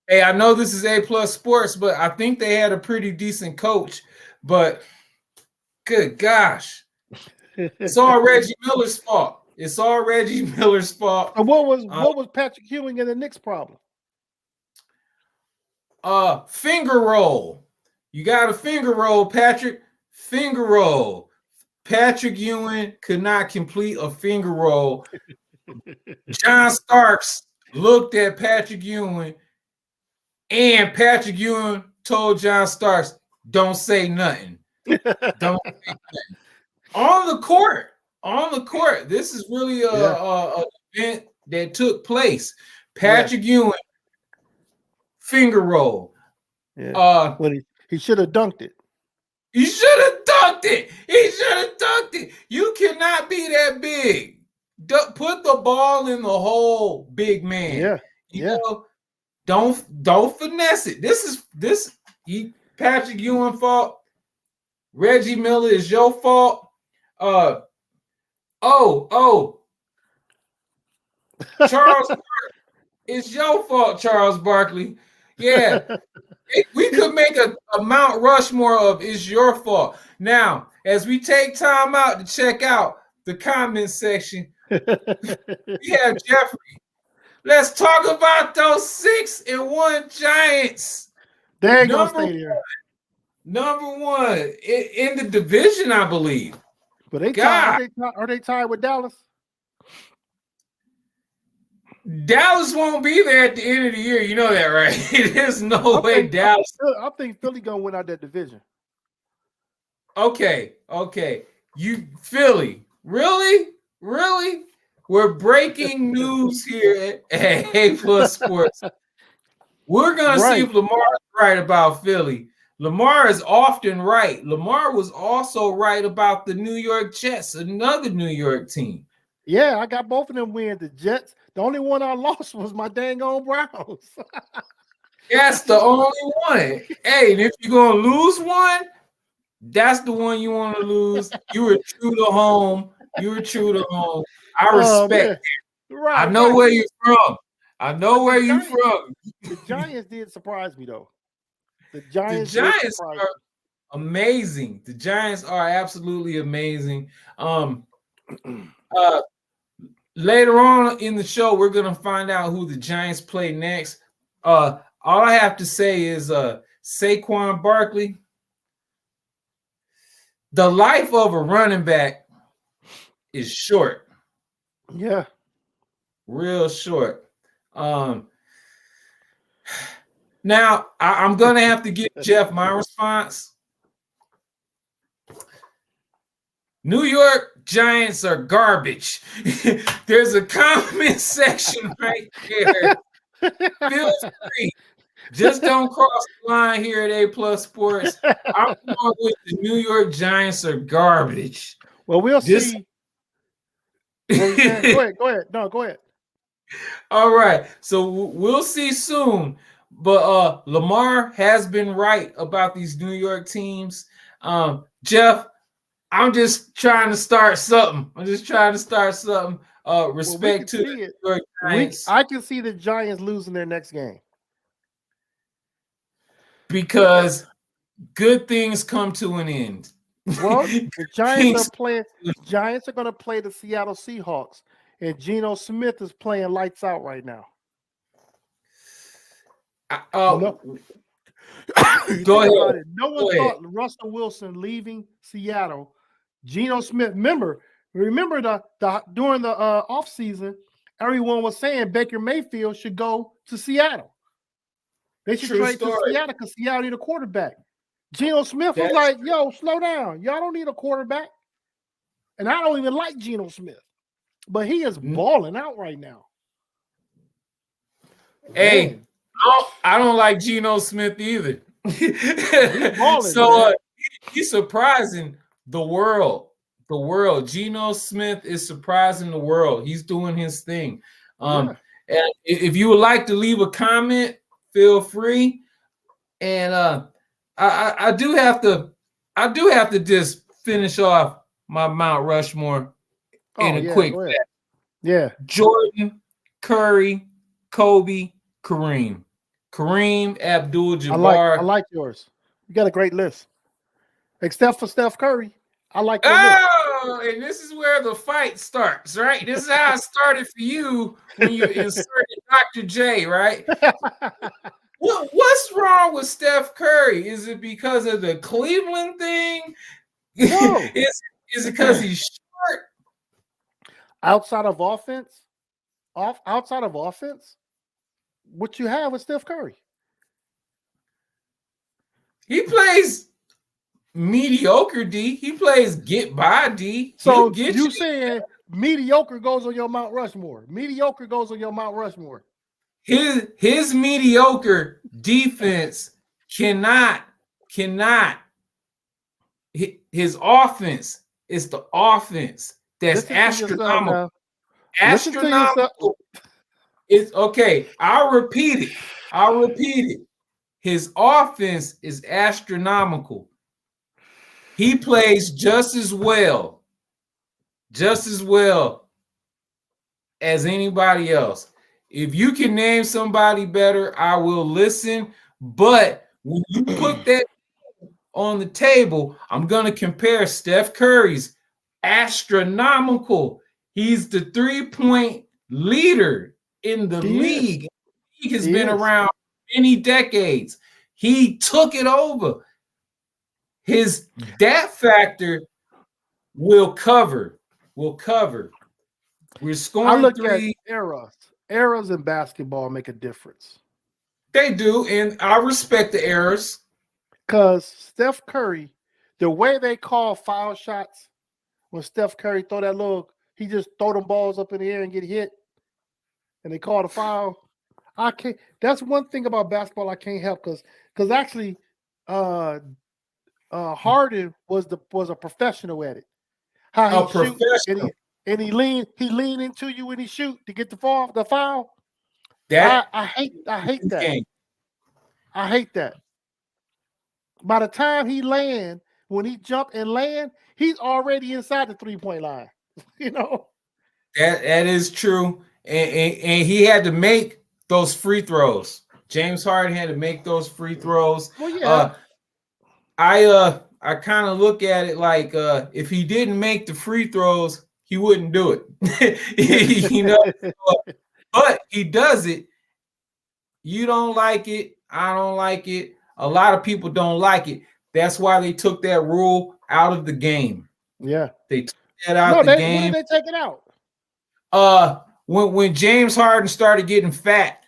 Hey, I know this is A+ Sports, but I think they had a pretty decent coach. But good gosh, it's all Reggie Miller's fault. It's all Reggie Miller's fault. And what was Patrick Ewing and the Knicks' problem? Finger roll. You got a finger roll, Patrick. Finger roll. Patrick Ewing could not complete a finger roll. John Starks looked at Patrick Ewing, and Patrick Ewing told John Starks, "Don't say nothing. Don't say nothing." On the court. This is really an event that took place. Patrick Ewing, finger roll. Yeah. He should have dunked it. He should have dunked it. You cannot be that big. Put the ball in the hole, big man. You know, don't finesse it. This Patrick Ewing fault. Reggie Miller is your fault. Charles Barkley. It's your fault, Charles Barkley. Yeah. We could make a Mount Rushmore of "it's your fault." Now, as we take time out to check out the comment section, we have Jeffrey. Let's talk about those 6-1 Giants. They ain't gonna stay there. Number one in the division, I believe. But are they tied with Dallas? Dallas won't be there at the end of the year. You know that, right? There's no way Dallas. I think Philly gonna win out that division. Okay. You Philly, really? We're breaking news here at A+ Sports. We're gonna see if Lamar's right about Philly. Lamar is often right. Lamar was also right about the New York Jets, another New York team. Yeah, I got both of them wins. The Jets. The only one I lost was my dang old Browns. That's the only one. Hey, and if you're gonna lose one, that's the one you want to lose. You were true to home. I respect it. Right. I know where you're from. The Giants did surprise me though. The Giants are amazing. The Giants are absolutely amazing. Later on in the show, we're gonna find out who the Giants play next. All I have to say is Saquon Barkley. The life of a running back is short. Yeah. Real short. Now I'm gonna have to give Jeff my response. New York Giants are garbage. There's a comment section right there. Feel free. Just don't cross the line here at A+ Sports. I'm going with the New York Giants are garbage. Well, we'll see. What were you saying? Go ahead. Go ahead. No, go ahead. All right. So we'll see soon. But Lamar has been right about these New York teams. Jeff, I'm just trying to start something. Respect to the see it. New York Giants. I can see the Giants losing their next game. Because good things come to an end. Well, the Giants are going to play the Seattle Seahawks, and Geno Smith is playing lights out right now. Go ahead. No one thought Russell Wilson leaving Seattle. Geno Smith. Remember the during the offseason, everyone was saying Baker Mayfield should go to Seattle. They should trade to Seattle because Seattle need a quarterback. Geno Smith was like, yo, slow down. Y'all don't need a quarterback. And I don't even like Geno Smith. But he is balling out right now. Hey, I don't like Geno Smith either. He's surprising the world. Geno Smith is surprising the world. He's doing his thing. And if you would like to leave a comment, feel free. And I do have to just finish off my Mount Rushmore in a quick fashion. Yeah. Jordan, Curry, Kobe, Kareem Abdul-Jabbar. I like yours. You got a great list. Except for Steph Curry. I like that. Oh, and this is where the fight starts, right? This is how it started for you when you inserted Dr. J, right? What's wrong with Steph Curry? Is it because of the Cleveland thing? No. Is it because he's short? Outside of offense, what you have with Steph Curry? He plays mediocre D. He plays get by D. So you saying mediocre goes on your Mount Rushmore? His mediocre defense cannot. His offense is the offense that's astronomical. Astronomical. It's okay. I'll repeat it. His offense is astronomical. He plays just as well as anybody else. If you can name somebody better, I will listen. But when you put that on the table, I'm going to compare Steph Curry's astronomical. He's the 3-point leader in the league. He has been around many decades. He took it over. His that factor will cover. We're scoring I look three. At eras in basketball make a difference. They do, and I respect the errors. Because Steph Curry, the way they call foul shots, when Steph Curry he just throw them balls up in the air and get hit, and they call the foul. I can't. That's one thing about basketball I can't help because actually, Harden was a professional at it. How he shoot and he lean into you when he shoot to get the foul. That I hate that. Game. I hate that. By the time when he jump and land, he's already inside the 3-point line. You know. That is true. And he had to make those free throws. James Harden had to make those free throws. Well, yeah. I kind of look at it like if he didn't make the free throws, he wouldn't do it. You know, but he does it. You don't like it. I don't like it. A lot of people don't like it. That's why they took that rule out of the game. Yeah, they took that out the game. When did they take it out? When James Harden started getting fat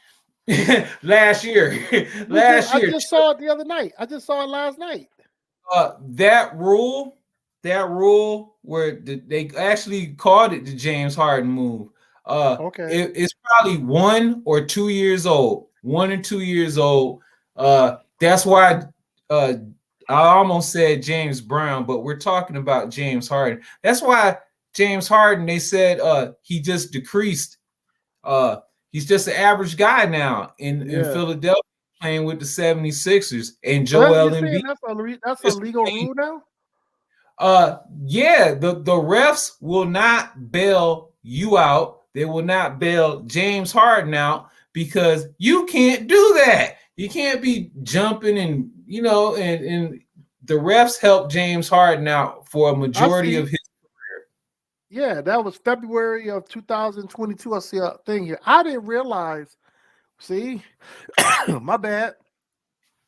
last year. I just saw it the other night. I just saw it last night. That rule where they actually called it the James Harden move. Okay. It's probably 1 or 2 years old. 1 or 2 years old. That's why I almost said James Brown, but we're talking about James Harden. That's why James Harden, they said he just decreased. He's just an average guy now in Philadelphia playing with the 76ers and Joel Embiid. That's a legal rule now? Yeah, the refs will not bail you out. They will not bail James Harden out because you can't do that. You can't be jumping and and the refs helped James Harden out for a majority of his career. Yeah, that was February of 2022. I see a thing here. I didn't realize. See, my bad.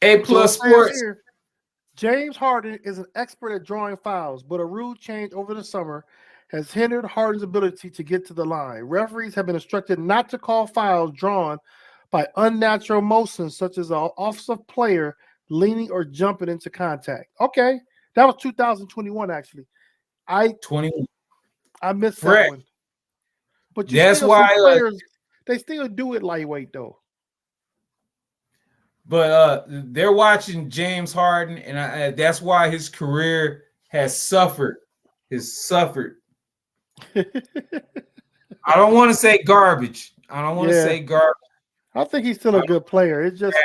A+ Sports. Here, James Harden is an expert at drawing fouls, but a rule change over the summer has hindered Harden's ability to get to the line. Referees have been instructed not to call fouls drawn by unnatural motions, such as an offensive player leaning or jumping into contact. Okay, that was 2021, actually. I missed that one. But that's why players, they still do it lightweight, though. But they're watching James Harden, and that's why his career has suffered. I don't want to say garbage. I think he's still a good player. It's just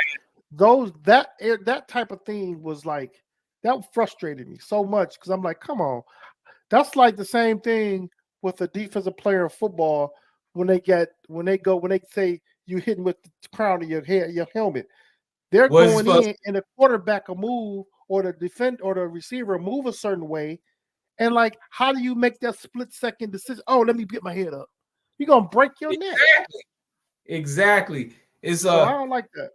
that type of thing was like that frustrated me so much because I'm like, come on, that's like the same thing with a defensive player in football when they say you hitting with the crown of your head, your helmet. They're going in, and the quarterback will move, or the the receiver move a certain way, and like, how do you make that split-second decision? Oh, let me get my head up. You're gonna break your neck. Exactly. So I don't like that.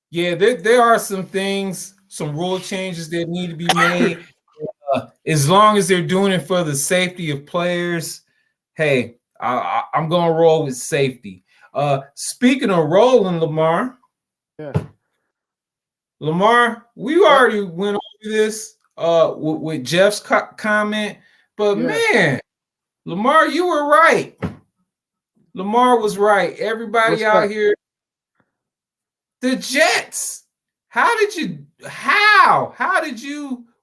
Yeah, there are some things, some rule changes that need to be made. As long as they're doing it for the safety of players, hey, I'm gonna roll with safety. Speaking of rolling, Lamar. Yeah. Lamar, we already went over this with Jeff's comment, but man, Lamar, you were right. Lamar was right. Everybody out here, the Jets.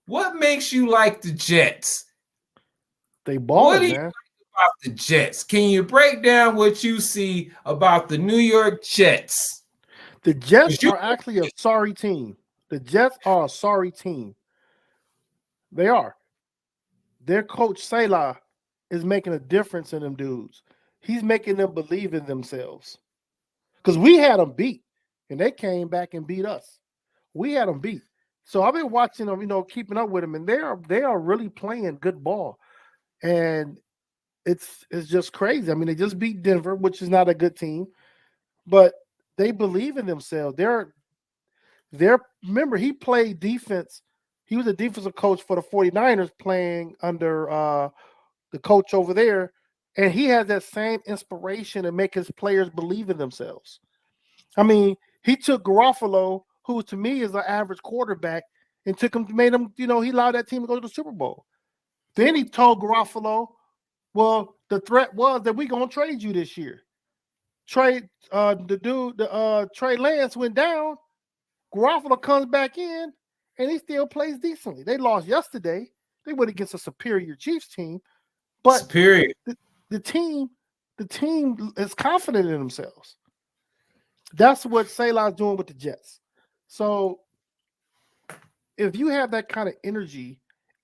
What makes you like the Jets? They balling, man. About the Jets? Can you break down what you see about the New York Jets? The Jets are actually a sorry team. The Jets are a sorry team. They are. Their coach, Salah, is making a difference in them dudes. He's making them believe in themselves. Because we had them beat, and they came back and beat us. We had them beat. So I've been watching them, keeping up with them, and they are really playing good ball. And it's just crazy. I mean, they just beat Denver, which is not a good team, but they believe in themselves. Remember, he played defense. He was a defensive coach for the 49ers playing under the coach over there. And he has that same inspiration to make his players believe in themselves. I mean, he took Garoppolo, who to me is an average quarterback, and made him, he allowed that team to go to the Super Bowl. Then he told Garoppolo, well, the threat was that we're going to trade you this year. Trey Lance went down. Garoppolo comes back in, and he still plays decently. They lost yesterday. They went against a superior Chiefs team, but the team is confident in themselves. That's what Salah's doing with the Jets. So if you have that kind of energy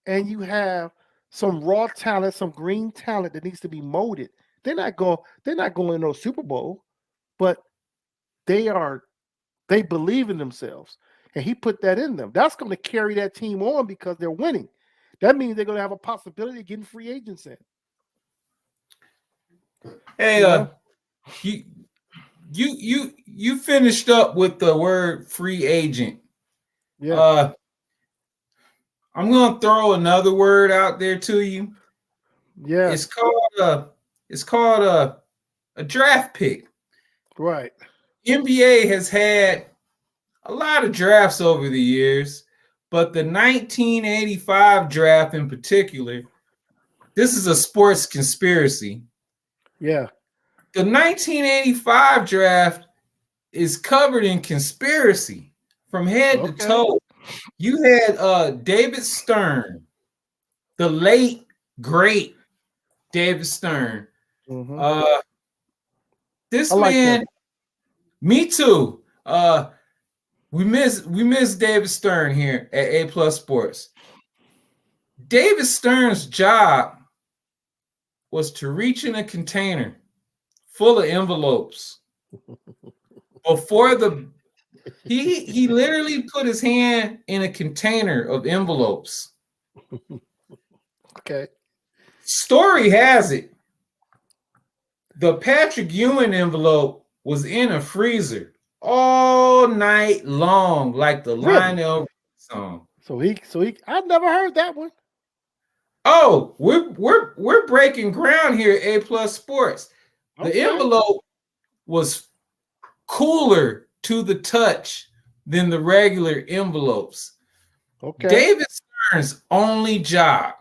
and you have some raw talent, some green talent that needs to be molded, they're not going to no Super Bowl, but they believe in themselves. And he put that in them. That's going to carry that team on because they're winning. That means they're going to have a possibility of getting free agents in. Hey, you finished up with the word free agent. Yeah. I'm going to throw another word out there to you. Yeah. It's called a draft pick. Right. NBA has had a lot of drafts over the years, but the 1985 draft in particular, this is a sports conspiracy. Yeah. The 1985 draft is covered in conspiracy from head to toe. You had David Stern, the late, great David Stern. Mhm. This I like man, him. me too. We miss David Stern here at A Plus Sports. David Stern's job was to reach in a container full of envelopes before he literally put his hand in a container of envelopes. Okay. Story has it, the Patrick Ewing envelope was in a freezer all night long, like the Really? Lionel song. So he I never heard that one. Oh, we're breaking ground here at A Plus Sports. The Okay. envelope was cooler to the touch than the regular envelopes. Okay. David Stern's only job,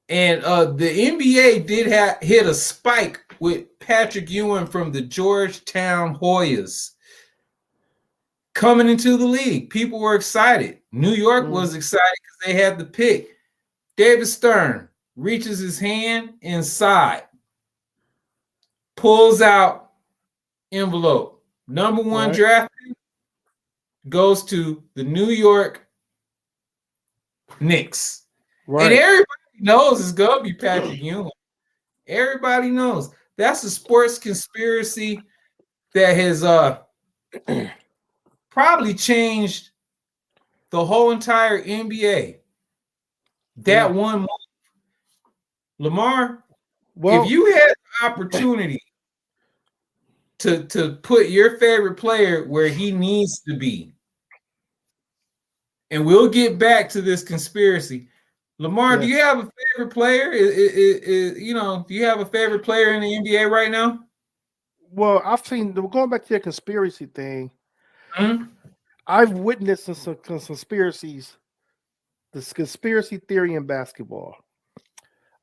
and the NBA did hit a spike with Patrick Ewing from the Georgetown Hoyas coming into the league. People were excited. New York was excited because they had the pick. David Stern reaches his hand inside, pulls out envelope. Number one draft pick goes to the New York Knicks. Right. And everybody knows it's going to be Patrick Ewing. Everybody knows. That's a sports conspiracy that has probably changed the whole entire NBA. That one month. Lamar, if you had the opportunity to put your favorite player where he needs to be, and we'll get back to this conspiracy. Lamar, do you have a favorite player? Do you have a favorite player in the NBA right now? Well, I've seen, going back to your conspiracy thing, mm-hmm. I've witnessed some conspiracies, this conspiracy theory in basketball.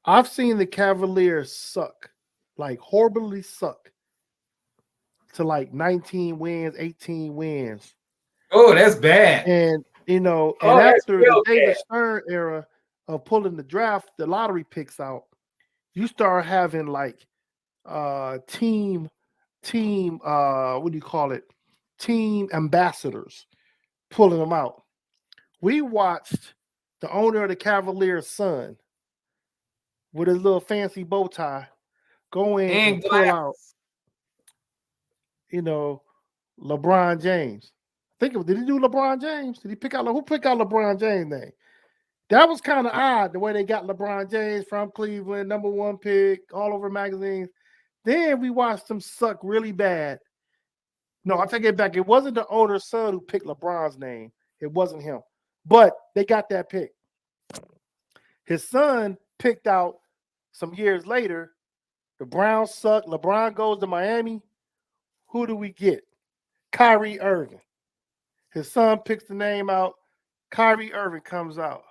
I've seen the Cavaliers suck, like horribly suck, to like 19 wins, 18 wins. Oh, that's bad. And, and after the David Stern era of pulling the draft, the lottery picks out, you start having like team what do you call it? Team ambassadors pulling them out. We watched the owner of the Cavaliers' son with his little fancy bow tie go in and pull out, LeBron James. Did he do LeBron James? Did he pick out, who picked out LeBron James' name? That was kind of odd, the way they got LeBron James from Cleveland, number one pick, all over magazines. Then we watched him suck really bad. No, I take it back. It wasn't the owner's son who picked LeBron's name. It wasn't him. But they got that pick. His son picked out some years later. The Browns suck. LeBron goes to Miami. Who do we get? Kyrie Irving. His son picks the name out. Kyrie Irving comes out.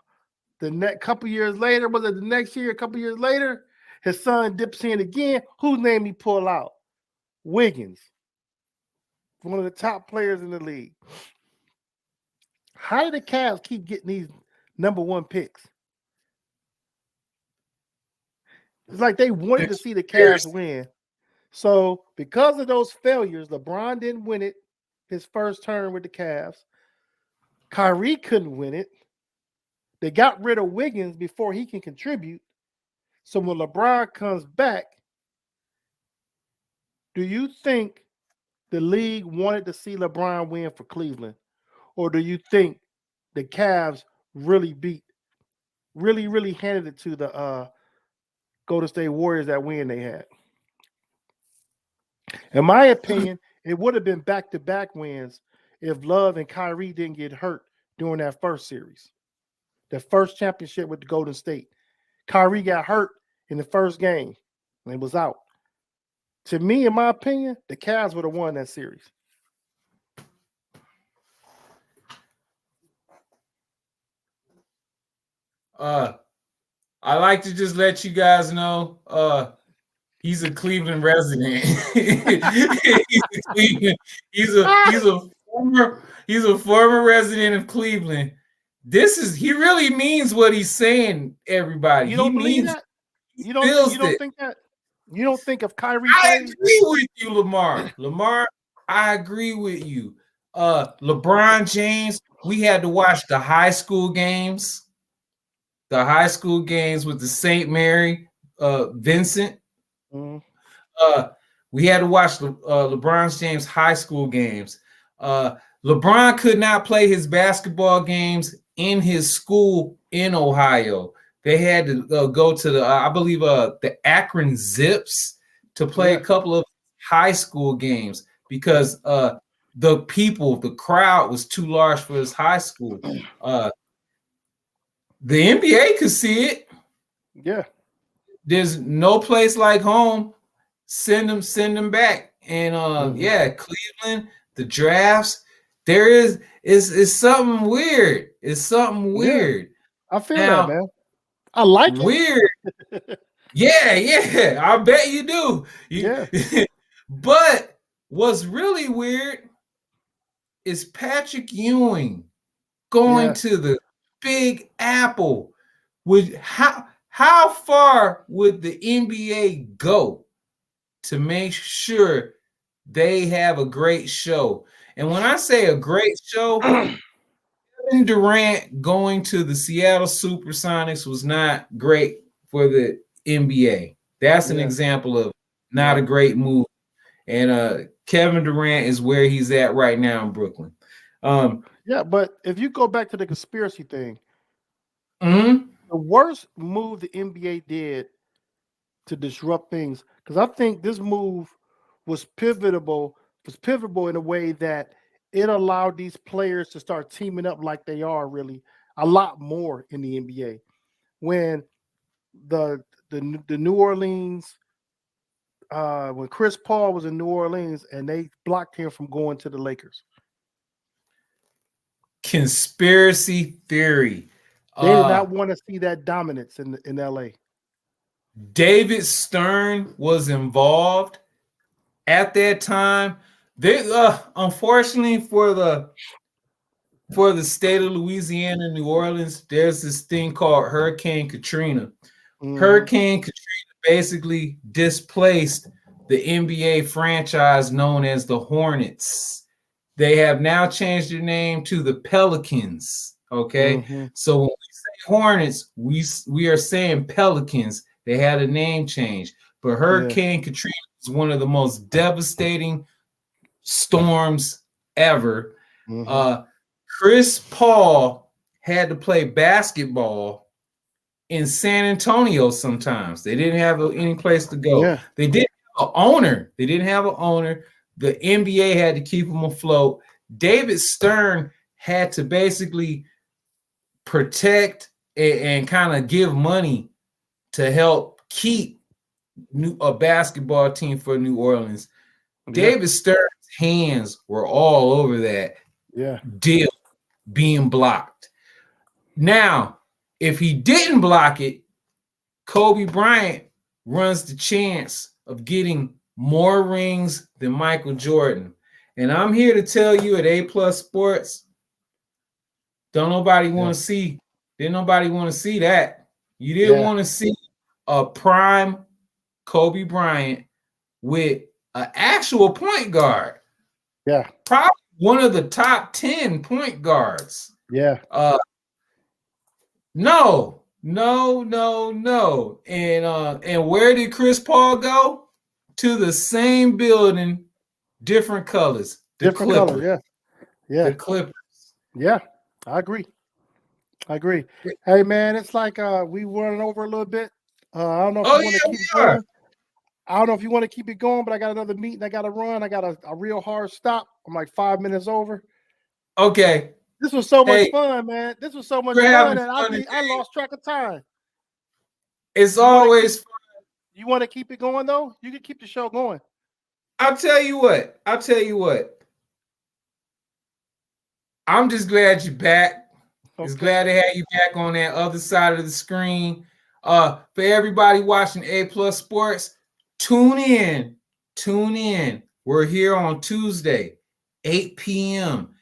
The next couple years later, was it the next year, a couple years later, his son dips in again. Whose name he pull out? Wiggins. One of the top players in the league. How do the Cavs keep getting these number one picks? It's like they wanted to see the Cavs win. So because of those failures, LeBron didn't win it his first term with the Cavs. Kyrie couldn't win it. They got rid of Wiggins before he can contribute. So when LeBron comes back, do you think the league wanted to see LeBron win for Cleveland? Or do you think the Cavs really handed it to the Golden State Warriors that win they had? In my opinion, it would have been back-to-back wins if Love and Kyrie didn't get hurt during that first series. The first championship with the Golden State. Kyrie got hurt in the first game and was out. To me, in my opinion, the Cavs would have won that series. I like to just let you guys know he's a Cleveland resident. He's a former resident of Cleveland. He really means what he's saying, everybody. You don't believe that? You don't feels you don't it. think that? You don't think if Kyrie I plays? agree with you, Lamar. Lamar, I agree with you. LeBron James, we had to watch the high school games. The high school games with the St. Mary Vincent. Mhm. We had to watch LeBron James high school games. LeBron could not play his basketball games in his school in Ohio. They had to go to the, I believe, the Akron Zips to play Yeah. a couple of high school games because the crowd was too large for his high school. The NBA could see it. Yeah. There's no place like home. Send them back. And yeah, Cleveland, the drafts, there is something weird. It's something Yeah. weird. I feel that, Now, man. I like weird. Yeah, I bet you do. Yeah. But what's really weird is Patrick Ewing going Yeah. to the Big Apple. How far would the NBA go to make sure they have a great show? And when I say a great show, Kevin Durant going to the Seattle Supersonics was not great for the NBA. That's an Yeah. example of not Yeah. a great move. And Kevin Durant is where he's at right now in Brooklyn. Yeah, but if you go back to the conspiracy thing, mhm. the worst move the NBA did to disrupt things, because I think this move was pivotal in a way that it allowed these players to start teaming up like they are really a lot more in the NBA. When the New Orleans when Chris Paul was in New Orleans and they blocked him from going to the Lakers. Conspiracy theory. They did not want to see that dominance in LA. David Stern was involved at that time. They unfortunately for the state of Louisiana, New Orleans, there's this thing called Hurricane Katrina. Mhm. Hurricane Katrina basically displaced the NBA franchise known as the Hornets. They have now changed their name to the Pelicans. Okay, Mhm. so when we say Hornets, we are saying Pelicans. They had a name change, but Hurricane Katrina was one of the most devastating storms ever. Mhm. Chris Paul had to play basketball in San Antonio sometimes. They didn't have any place to go. Yeah. They didn't have an owner. They didn't have an owner. The NBA had to keep them afloat. David Stern had to basically protect and kind of give money to help keep a basketball team for New Orleans. Yeah. David Stern's hands were all over that deal being blocked. Now, if he didn't block it, Kobe Bryant runs the chance of getting more rings than Michael Jordan. And I'm here to tell you at A Plus Sports, don't nobody want to see. Didn't nobody want to see that. You didn't want to see a prime Kobe Bryant with an actual point guard. Yeah. Probably one of the top 10 point guards. Yeah. No. And where did Chris Paul go? To the same building, different colors. The Different Clippers. color, yeah. The Clippers. Yeah, I agree. Hey man, it's like we running over a little bit. I don't know if you want to keep it going. I don't know if you want to keep it going, but I got another meeting I got to run. I got a real hard stop. I'm like 5 minutes over. Okay. This was so much fun, man. This was so much fun, and I lost track of time. It's always fun. You want to keep it going though? You can keep the show going. I'll tell you what. I'm just glad you're back. Okay. Just glad to have you back on that other side of the screen. For everybody watching A Plus Sports, tune in. We're here on Tuesday, 8 p.m.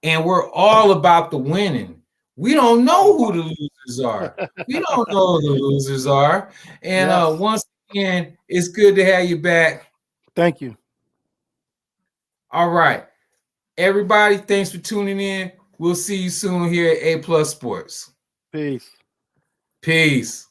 And we're all about the winning. We don't know who the losers are. We don't know who the losers are. And Yes. once again, it's good to have you back. Thank you. All right. Everybody, thanks for tuning in. We'll see you soon here at A Plus Sports. Peace. Peace.